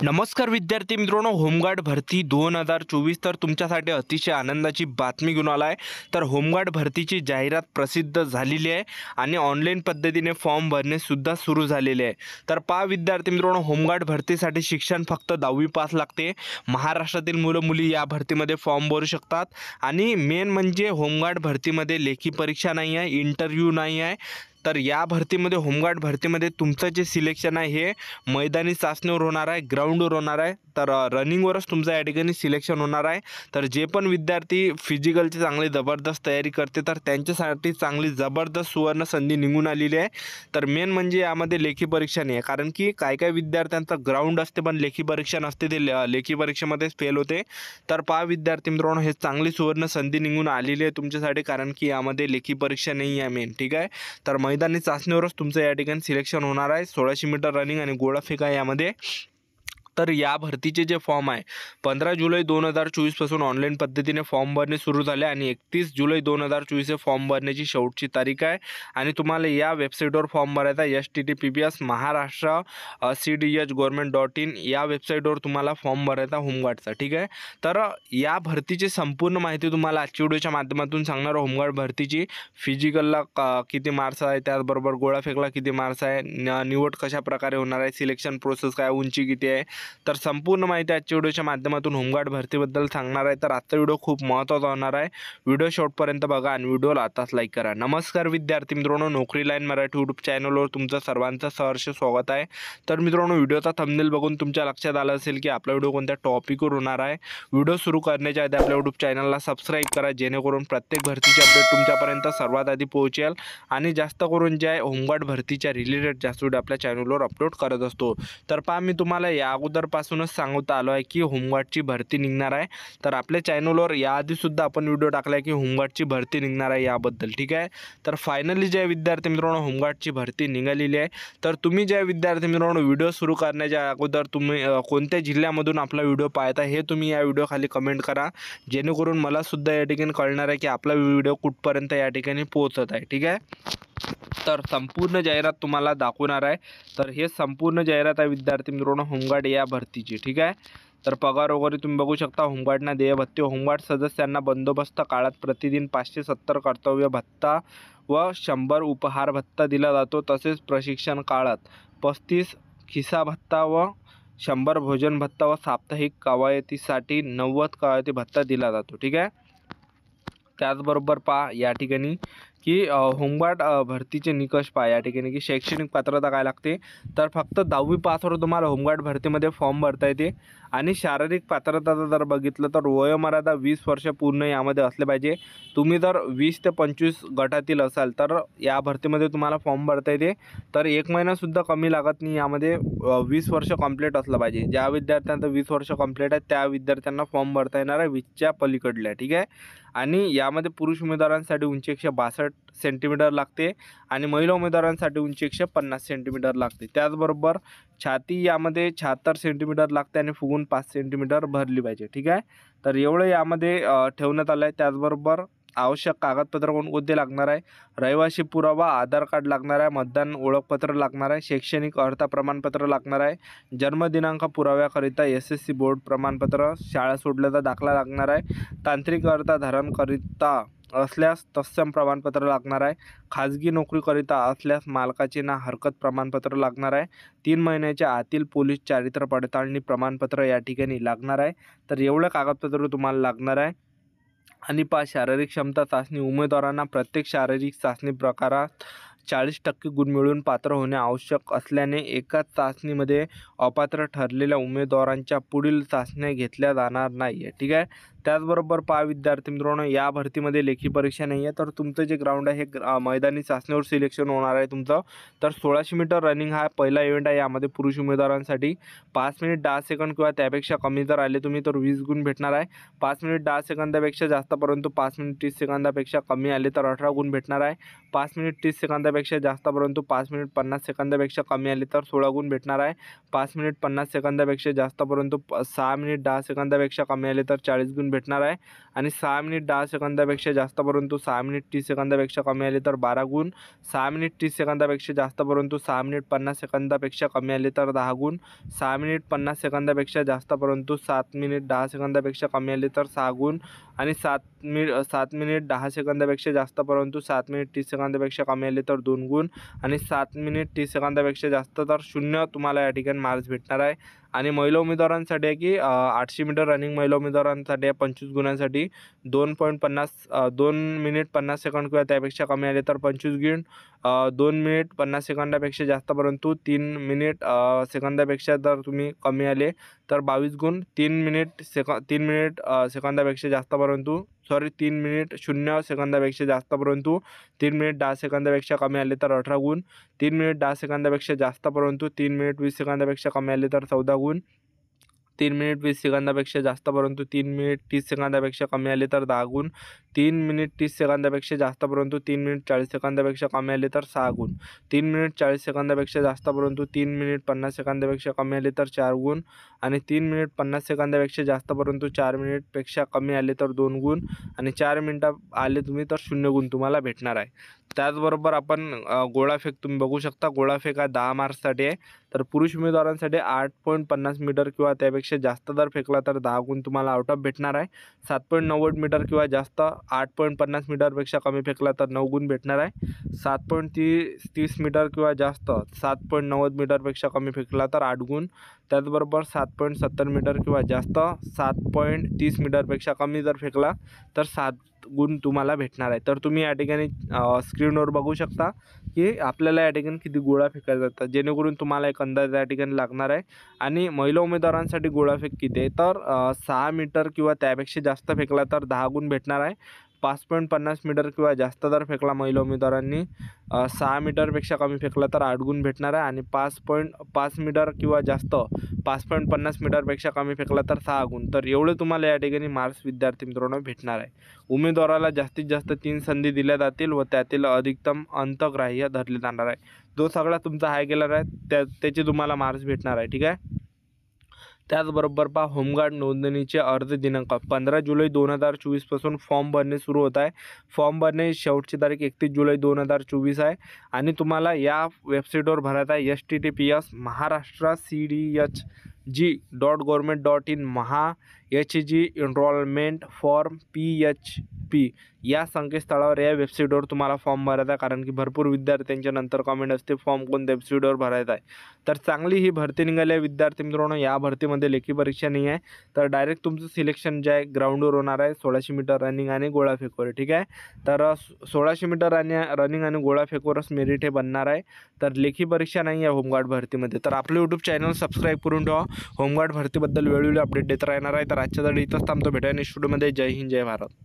नमस्कार विद्यार्थी मित्रांनो, होमगार्ड भरती 2024 तर तुमच्यासाठी अतिशय आनंदाची बातमी घेऊन आला आहे. तर होमगार्ड भरतीची जाहिरात प्रसिद्ध झालेली आहे आणि ऑनलाईन पद्धतीने फॉर्म भरणेसुद्धा सुरू झालेले आहे. तर पहा विद्यार्थी मित्रांनो, होमगार्ड भरतीसाठी शिक्षण फक्त 10वी पास लागते. महाराष्ट्रातील मुलं मुली या भरतीमध्ये फॉर्म भरू शकतात आणि मेन म्हणजे होमगार्ड भरतीमध्ये लेखी परीक्षा नाही आहे, इंटरव्ह्यू नाही आहे. तर या भरतीमध्ये होमगार्ड भरतीमध्ये तुमचं जे सिलेक्शन आहे हे मैदानी चाचणीवर होणार आहे, ग्राउंडवर होणार आहे. तर रनिंगवरच तुमचं या ठिकाणी सिलेक्शन होणार आहे. तर जे पण विद्यार्थी फिजिकलची चांगली जबरदस्त तयारी करते तर त्यांच्यासाठी चांगली जबरदस्त सुवर्ण संधी निघून आलेली आहे. तर मेन म्हणजे यामध्ये लेखी परीक्षा नाही आहे, कारण की काय विद्यार्थ्यांचं ग्राउंड असते पण लेखी परीक्षा नसते, ते लेखी परीक्षेमध्येच फेल होते. तर पहा विद्यार्थी मित्रांनो, हे चांगली सुवर्ण संधी निघून आलेली आहे तुमच्यासाठी, कारण की यामध्ये लेखी परीक्षा नाही आहे मेन. ठीक आहे. तर मैदानी चाचणीवरच तुमचं या ठिकाणी सिलेक्शन होणार आहे. 1600 मीटर रनिंग आणि गोळाफेक आहे यामध्ये. तर या भरतीचे जे फॉर्म आहे 15 जुलै 2024 पासून ऑनलाईन पद्धतीने फॉर्म भरणे सुरू झाले आणि 31 जुलै 2024 हे फॉर्म भरण्याची शेवटची तारीख आहे. आणि तुम्हाला या वेबसाईटवर फॉर्म भरायचा https महाराष्ट्र cdh.government.in या वेबसाईटवर तुम्हाला फॉर्म भरायचा होमगार्डचा. ठीक आहे. तर या भरतीची संपूर्ण माहिती तुम्हाला आजच्या व्हिडिओच्या माध्यमातून सांगणार. होमगार्ड भरतीची फिजिकलला किती मार्क्स आहे, त्याचबरोबर गोळाफेकला किती मार्क्स आहे, निवड कशा प्रकारे होणार आहे, सिलेक्शन प्रोसेस काय, उंची किती आहे, तर संपूर्ण माहिती आजच्या व्हिडिओच्या माध्यमातून होमगार्ड भरतीबद्दल सांगणार आहे. तर आजचा व्हिडिओ खूप महत्त्वाचा होणार आहे. व्हिडिओ शेवटपर्यंत बघा आणि व्हिडिओला आताच लाईक करा. नमस्कार विद्यार्थी मित्रांनो, नोकरी लाईन मराठी यूट्यूब चॅनलवर तुमचं सर्वांचं सहर्ष स्वागत आहे. तर मित्रांनो, व्हिडिओचा थंबनेल बघून तुमच्या लक्षात आलं असेल की आपला व्हिडिओ कोणत्या टॉपिकवर होणार आहे. व्हिडिओ सुरू करण्याच्या आधी आपल्या यूट्यूब चॅनलला सबस्क्राईब करा, जेणेकरून प्रत्येक भरतीची अपडेट तुमच्यापर्यंत सर्वात आधी पोहोचेल. आणि जास्त करून जे आहे होमगार्ड भरतीच्या रिलेटेड जास्त व्हिडिओ आपल्या चॅनलवर अपलोड करत असतो. तर पहा, मी तुम्हाला या अगोदरपासूनच सांगत आलो आहे की होमगार्डची भरती निघणार आहे. तर आपल्या चॅनलवर याआधीसुद्धा आपण व्हिडिओ टाकला आहे की होमगार्डची भरती निघणार आहे याबद्दल. ठीक आहे. तर फायनली जे विद्यार्थी मित्रांनो होमगार्डची भरती निघालेली आहे. तर तुम्ही ज्या विद्यार्थी मित्रांनो व्हिडिओ सुरू करण्याच्या अगोदर तुम्ही कोणत्या जिल्ह्यामधून आपला व्हिडिओ पाहता हे तुम्ही या व्हिडिओ खाली कमेंट करा, जेणेकरून मला सुद्धा या ठिकाणी कळणार आहे की आपला व्हिडिओ कुठपर्यंत या ठिकाणी पोहोचत आहे. ठीक आहे. तर संपूर्ण जाहिरात तुम्हाला दाखवणार आहे. तर हे संपूर्ण जाहिरात आहे विद्यार्थी मित्रांनो होमगार्ड या भरतीची. ठीक आहे. तर पगार वगैरे तुम्ही बघू शकता. होमगार्डना देय भत्ते, होमगार्ड सदस्यांना बंदोबस्त काळात प्रतिदिन 570 कर्तव्य भत्ता व 100 उपहार भत्ता दिला जातो. तसेच प्रशिक्षण काळात 35 खिसा भत्ता व 100 भोजन भत्ता व साप्ताहिक कवायतीसाठी 90 कवायती भत्ता दिला जातो. ठीक आहे. त्याचबरोबर पहा या ठिकाणी की होमगार्ड भरतीचे निकष पहा या ठिकाणी की शैक्षणिक पात्रता काय लागते. तर फक्त 10वी पासवर तुम्हाला होमगार्ड भरतीमध्ये फॉर्म भरता येते. आणि शारीरिक पात्रताचा जर बघितलं तर वयोमर्यादा 20 वर्ष पूर्ण यामध्ये असले पाहिजे. तुम्ही जर 20 ते 25 गटातील असाल तर या भरतीमध्ये तुम्हाला फॉर्म भरता येते. तर 1 महिनासुद्धा कमी लागत नाही यामध्ये. 20 वर्ष कंप्लीट असलं पाहिजे. ज्या विद्यार्थ्यांचं 20 वर्ष कंप्लीट आहे त्या विद्यार्थ्यांना फॉर्म भरता येणार आहे 20च्या पलीकडल्या. ठीक आहे. आणि यामध्ये पुरुष उमेदवारांसाठी उंची 162 सेंटीमीटर लागते आणि महिला उमेदवारांसाठी उंची 150 सेंटीमीटर लागते. त्याचबरोबर छाती यामध्ये 76 सेंटीमीटर लागते आणि फुगून 5 सेंटीमीटर भरली पाहिजे. ठीक आहे. तर एवढं यामध्ये ठेवण्यात आलं आहे. त्याचबरोबर आवश्यक कागदपत्र कोणकोणते लागणार आहे. रहिवासी पुरावा, आधार कार्ड लागणार आहे, मतदान ओळखपत्र लागणार आहे, शैक्षणिक अर्हता प्रमाणपत्र लागणार आहे, जन्मदिनांक पुराव्याकरिता SSC बोर्ड प्रमाणपत्र, शाळा सोडल्याचा दाखला लागणार आहे, तांत्रिक अर्हता धारणकरिता असल्यास तत्सम प्रमाणपत्र लागणार आहे, खाजगी नोकरीकरिता असल्यास मालकाचे ना हरकत प्रमाणपत्र लागणार आहे, 3 महिन्याच्या आतील पोलीस चारित्र्य पडताळणी प्रमाणपत्र या ठिकाणी लागणार आहे. तर एवढं कागदपत्र तुम्हाला लागणार आहे. आणि शारीरिक क्षमता चाचणी, उमेदवारांना प्रत्येक शारीरिक चाचणी प्रकारात 40% गुण मिळवून पात्र होणे आवश्यक असल्याने एकाच चाचणीमध्ये अपात्र ठरलेल्या उमेदवारांच्या पुढील चाचण्या घेतल्या जाणार नाही आहे. ठीक आहे. त्याचबरोबर पहा विद्यार्थी मित्रांनो, या भरतीमध्ये लेखी परीक्षा नाही आहे. तर तुमचं जे ग्राउंड आहे हे मैदानी चाचणीवर सिलेक्शन होणार आहे तुमचं. तर 1600 मीटर रनिंग हा पहिला इव्हेंट आहे. यामध्ये पुरुष उमेदवारांसाठी 5 मिनिट 10 सेकंद किंवा त्यापेक्षा कमी जर आले तुम्ही तर 20 गुण भेटणार आहे. 5 मिनिट 10 सेकंदापेक्षा जास्त परंतु 5 मिनिट 30 सेकंदापेक्षा कमी आले तर 18 गुण भेटणार आहे. 5 मिनिट 30 सेकंदापेक्षा जास्त परंतु 5 मिनिट 50 सेकंदापेक्षा कमी आले तर 16 गुण भेटणार आहे. 5 मिनिट 50 सेकंदापेक्षा जास्त परंतु 6 मिनिट 10 सेकंदापेक्षा कमी आले तर 40 गुण भेटणार आहे आणि 6 मिनिट 10 सेकंदापेक्षा जास्त परंतु 6 मिनिट 30 सेकंदापेक्षा कमी आले तर 12 गुण, 6 मिनिट 30 सेकंदापेक्षा जास्त परंतु 6 मिनिट 50 सेकंदापेक्षा कमी आले तर 10 गुण, 6 मिनिट 50 सेकंदापेक्षा जास्त परंतु 7 मिनिट 10 सेकंदापेक्षा कमी आले तर 6 गुण आणि 7 मिनिट 10 सेकंदापेक्षा जास्त परंतु 7 मिनिट 30 सेकंदापेक्षा कमी आले तर 2 गुण आणि 7 मिनिट 30 सेकंदापेक्षा जास्त तर 0 तुम्हाला या ठिकाणी मार्क्स भेटणार आहे. आणि महिला उमेदवारांसाठी आहे की 800 मीटर रनिंग महिला उमेदवारांसाठी आहे 25 गुणांसाठी 2 मिनिट 50 सेकंद किंवा त्यापेक्षा कमी आले तर 25 गुण, 2 मिनिट 50 सेकंदापेक्षा जास्त परंतु 3 मिनिट सेकंदापेक्षा जर तुम्ही कमी आले तर 22 गुण, 3 मिनिट सेकंदापेक्षा जास्त परंतु 3 मिनिट 0 सेकंदापेक्षा जास्त परंतु 3 मिनिट 10 सेकंदापेक्षा कमी आले तर 18 गुण, 3 मिनिट 10 सेकंदापेक्षा जास्त परंतु 3 मिनिट 20 सेकंदापेक्षा कमी आले तर 14 गुण, 3 मिनिट 20 सेकंदापेक्षा जास्त परंतु 3 मिनिट 30 सेकंदापेक्षा कमी आले तर 10 गुण, 3 मिनिट 30 सेकंदापेक्षा जास्त परंतु 3 मिनिट 40 सेकंदापेक्षा कमी आले तर 6 गुण, 3 मिनिट 40 सेकंदापेक्षा जास्त परंतु 3 मिनिट 50 सेकंदापेक्षा कमी आले तर 4 गुण आणि 3 मिनिट 50 सेकंदापेक्षा जास्त परंतु 4 मिनिटपेक्षा कमी आले तर 2 गुण आणि 4 मिनिटं आले तुम्ही तर 0 गुण तुम्हाला भेटणार आहे. त्याचबरोबर आपण गोळाफेक तुम्ही बघू शकता. गोळाफेक हा 10 मार्क्ससाठी आहे. तर पुरुष उमेदवारांसाठी 8.50 मीटर किंवा त्यापेक्षा जास्त जर फेकला तर 10 गुण तुम्हाला आउट ऑफ भेटणार आहे. 7.90 मीटर किंवा जास्त 8.50 मीटरपेक्षा कमी फेकला तर 9 गुण भेटणार आहे. 7.30 मीटर किंवा जास्त 7.90 मीटरपेक्षा कमी फेकला तर 8 गुण. त्याचबरोबर 7.70 मीटर किंवा जास्त 7.30 मीटरपेक्षा कमी जर फेकला तर 7 गुण तुम्हाला भेटणार आहे. तर तुम्ही या ठिकाणी स्क्रीनवर बघू शकता की आपल्याला या ठिकाणी किती गोळा फेकायला जातात, जेणेकरून तुम्हाला एक अंदाज या ठिकाणी लागणार आहे. आणि महिला उमेदवारांसाठी गोळाफेक किती आहे तर 6 मीटर किंवा त्यापेक्षा जास्त फेकला तर 10 गुण भेटणार आहे. 5.50 मीटर किंवा जास्त जर फेकला महिला उमेदवारांनी 6 मीटरपेक्षा कमी फेकला तर 8 गुण भेटणार आहे. आणि 5 मीटर किंवा जास्त 5.50 मीटरपेक्षा कमी फेकला तर 6 गुण. तर एवढे तुम्हाला या ठिकाणी मार्क्स विद्यार्थी मित्रांनो भेटणार आहे. उमेदवाराला जास्तीत जास्त 3 संधी दिल्या जातील व त्यातील अधिकतम अंतग्राह्य धरले जाणार आहे. जो सगळा तुमचा हाय गेलर आहे त्याचे तुम्हाला मार्क्स भेटणार आहे. ठीक आहे. त्याचबरोबर होमगार्ड नोंदणीचे अर्ज दिनांक 15 जुलै 2024 पासून फॉर्म भरणे सुरू होत आहे. फॉर्म भरणे शेवटची तारीख 31 जुलै 2024 आहे. आणि तुम्हाला या वेबसाईटवर भरायचा आहे https maharashtracdhg.government.in HG enrolment form PHP या संकेतस्थळावर या वेबसाईटवर तुम्हाला फॉर्म भरायचा आहे. कारण की भरपूर विद्यार्थ्यांच्या नंतर कमेंट असते फॉर्म कोणत्या वेबसाईटवर भरायचा आहे. तर चांगली ही भरती निघाली आहे विद्यार्थी मित्रांनो. या भरतीमध्ये लेखी परीक्षा नाही आहे. तर डायरेक्ट तुमचं सिलेक्शन जे आहे ग्राउंडवर होणार आहे 1600 मीटर रनिंग आणि गोळाफेकवर. ठीक आहे. तर 1600 मीटर रनिंग आणि गोळाफेकवरच मेरिट हे बनणार आहे. तर लेखी परीक्षा नाही आहे होमगार्ड भरतीमध्ये. तर आपलं यूट्यूब चॅनल सबस्क्राईब करून ठेवा. होमगार्ड भरतीबद्दल वेळोवेळी अपडेट देत राहणार आहे. तर आजच्या इथंच थांबतो. भेटायला नेक्स्ट व्हिडिओमध्ये. जय हिंद जय भारत.